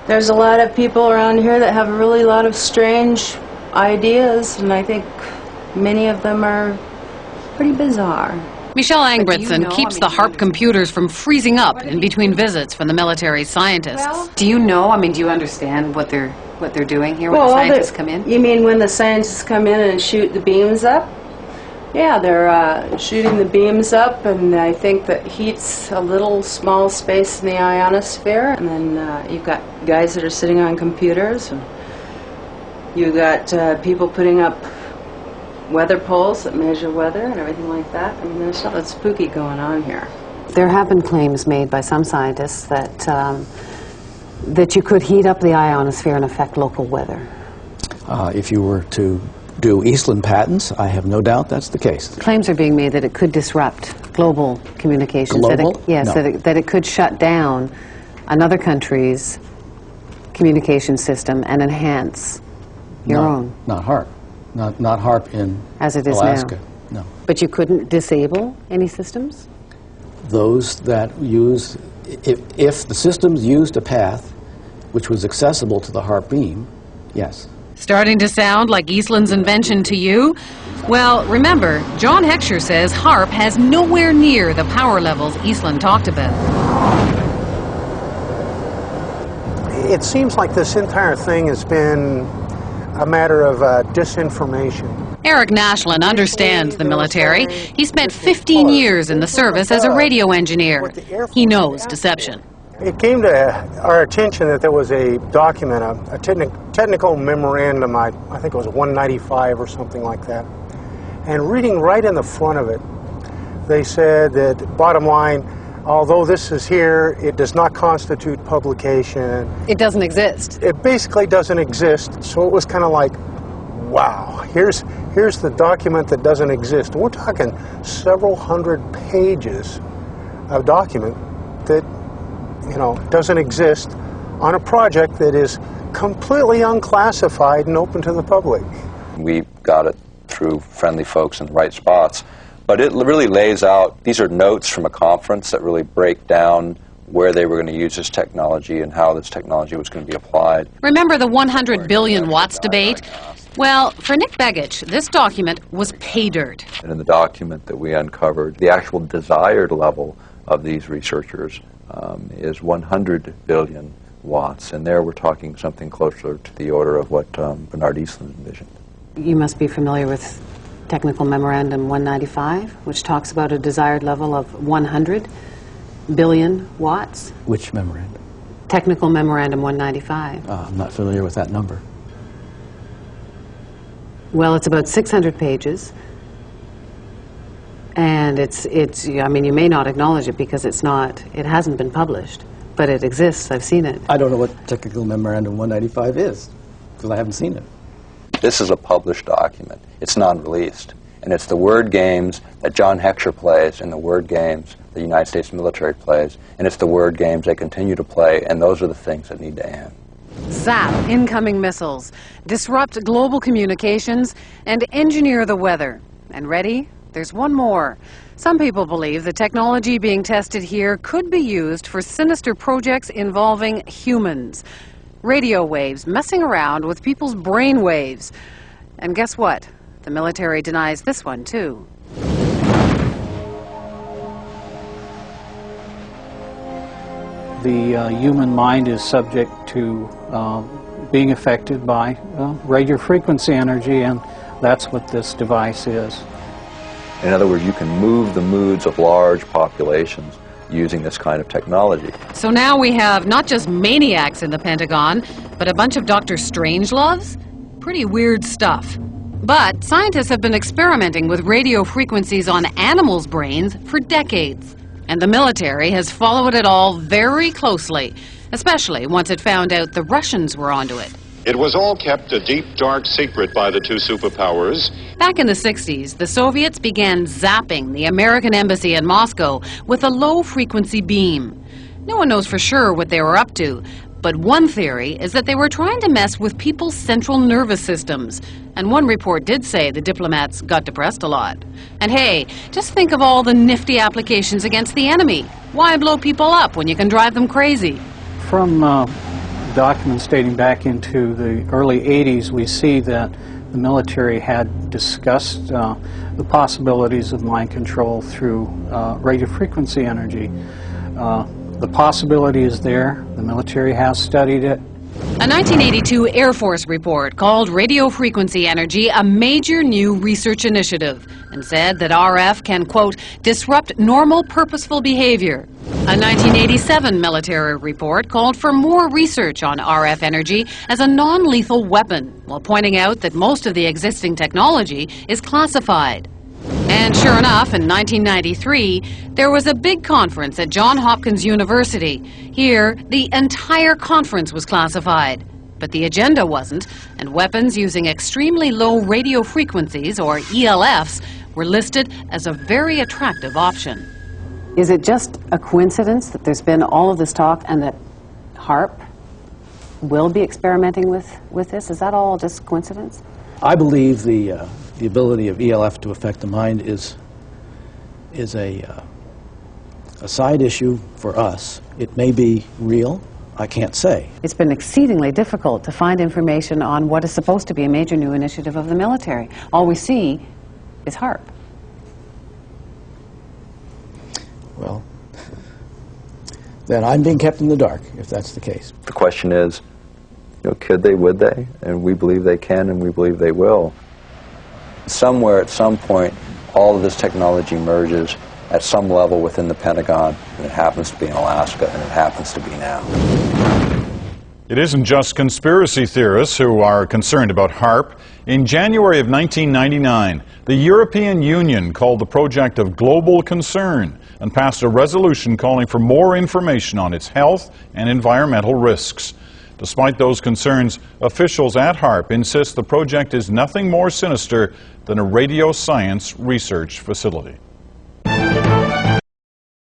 There's a lot of people around here that have really a lot of strange ideas, and I think many of them are pretty bizarre. Michelle Angbritson keeps the HAARP computers from freezing up in between visits from the military scientists. Do you know, do you understand what they're doing here when the scientists come in? You mean when the scientists come in and shoot the beams up? Yeah, they're shooting the beams up, and I think that heats a little small space in the ionosphere, and then you've got guys that are sitting on computers, and you've got people putting up weather poles that measure weather and everything like that. I mean, there's something spooky going on here. There have been claims made by some scientists that that you could heat up the ionosphere and affect local weather. If you were to do Eastland patents, I have no doubt that's the case. Claims are being made that it could disrupt global communications. Global? Yes, no. that it could shut down another country's communication system and enhance your own. Not HAARP. Not HAARP in as it is Alaska. Now. No. But you couldn't disable any systems? Those that use, if the systems used a path which was accessible to the HAARP beam, yes. Starting to sound like Eastland's invention to you? Well, remember, John Heckscher says HAARP has nowhere near the power levels Eastland talked about. It seems like this entire thing has been a matter of disinformation. Eric Nashlin understands the military. He spent 15 years in the service as a radio engineer. He knows deception. It came to our attention that there was a document, a technical memorandum, I think it was 195 or something like that. And reading right in the front of it, they said that, bottom line, although this is here, it does not constitute publication. It doesn't exist. It basically doesn't exist. So it was kind of like, wow, here's the document that doesn't exist. We're talking several hundred pages of document that, doesn't exist on a project that is completely unclassified and open to the public. We got it through friendly folks in the right spots. But it really lays out, these are notes from a conference that really break down where they were going to use this technology and how this technology was going to be applied. Remember the 100 billion watts debate? Well, for Nick Begich, this document was pay dirt. And in the document that we uncovered, the actual desired level of these researchers is 100 billion watts. And there we're talking something closer to the order of what Bernard Eastland envisioned. You must be familiar with Technical Memorandum 195, which talks about a desired level of 100 billion watts. Which memorandum? Technical Memorandum 195. I'm not familiar with that number. Well, it's about 600 pages, and you may not acknowledge it because it hasn't been published, but it exists. I've seen it. I don't know what Technical Memorandum 195 is, because I haven't seen it. This is a published document. It's non-released. And it's the word games that John Heckscher plays and the word games the United States military plays. And it's the word games they continue to play, and those are the things that need to end. Zap incoming missiles, disrupt global communications, and engineer the weather. And ready? There's one more. Some people believe the technology being tested here could be used for sinister projects involving humans. Radio waves messing around with people's brain waves. And guess what? The military denies this one, too. The human mind is subject to being affected by radio frequency energy, and that's what this device is. In other words, you can move the moods of large populations using this kind of technology. So now we have not just maniacs in the Pentagon, but a bunch of Dr. Strangeloves? Pretty weird stuff. But scientists have been experimenting with radio frequencies on animals' brains for decades. And the military has followed it all very closely, especially once it found out the Russians were onto it. It was all kept a deep, dark secret by the two superpowers. Back in the 60s, the Soviets began zapping the American embassy in Moscow with a low-frequency beam. No one knows for sure what they were up to, but one theory is that they were trying to mess with people's central nervous systems. And one report did say the diplomats got depressed a lot. And hey, just think of all the nifty applications against the enemy. Why blow people up when you can drive them crazy? From documents dating back into the early 80s, we see that the military had discussed the possibilities of mind control through radio frequency energy. The possibility is there. The military has studied it. A 1982 Air Force report called radio frequency energy a major new research initiative and said that RF can, quote, disrupt normal purposeful behavior. A 1987 military report called for more research on RF energy as a non-lethal weapon, while pointing out that most of the existing technology is classified. And sure enough, in 1993, there was a big conference at Johns Hopkins University. Here, the entire conference was classified. But the agenda wasn't, and weapons using extremely low radio frequencies, or ELFs, were listed as a very attractive option. Is it just a coincidence that there's been all of this talk and that HAARP will be experimenting with this? Is that all just coincidence? I believe the ability of ELF to affect the mind is a side issue for us. It may be real. I can't say. It's been exceedingly difficult to find information on what is supposed to be a major new initiative of the military. All we see is HAARP. Well, then I'm being kept in the dark, if that's the case. The question is, you know, could they, would they? And we believe they can, and we believe they will. Somewhere, at some point, all of this technology merges at some level within the Pentagon, and it happens to be in Alaska, and it happens to be now. It isn't just conspiracy theorists who are concerned about HAARP. In January of 1999, the European Union called the project of global concern and passed a resolution calling for more information on its health and environmental risks. Despite those concerns, officials at HAARP insist the project is nothing more sinister than a radio science research facility.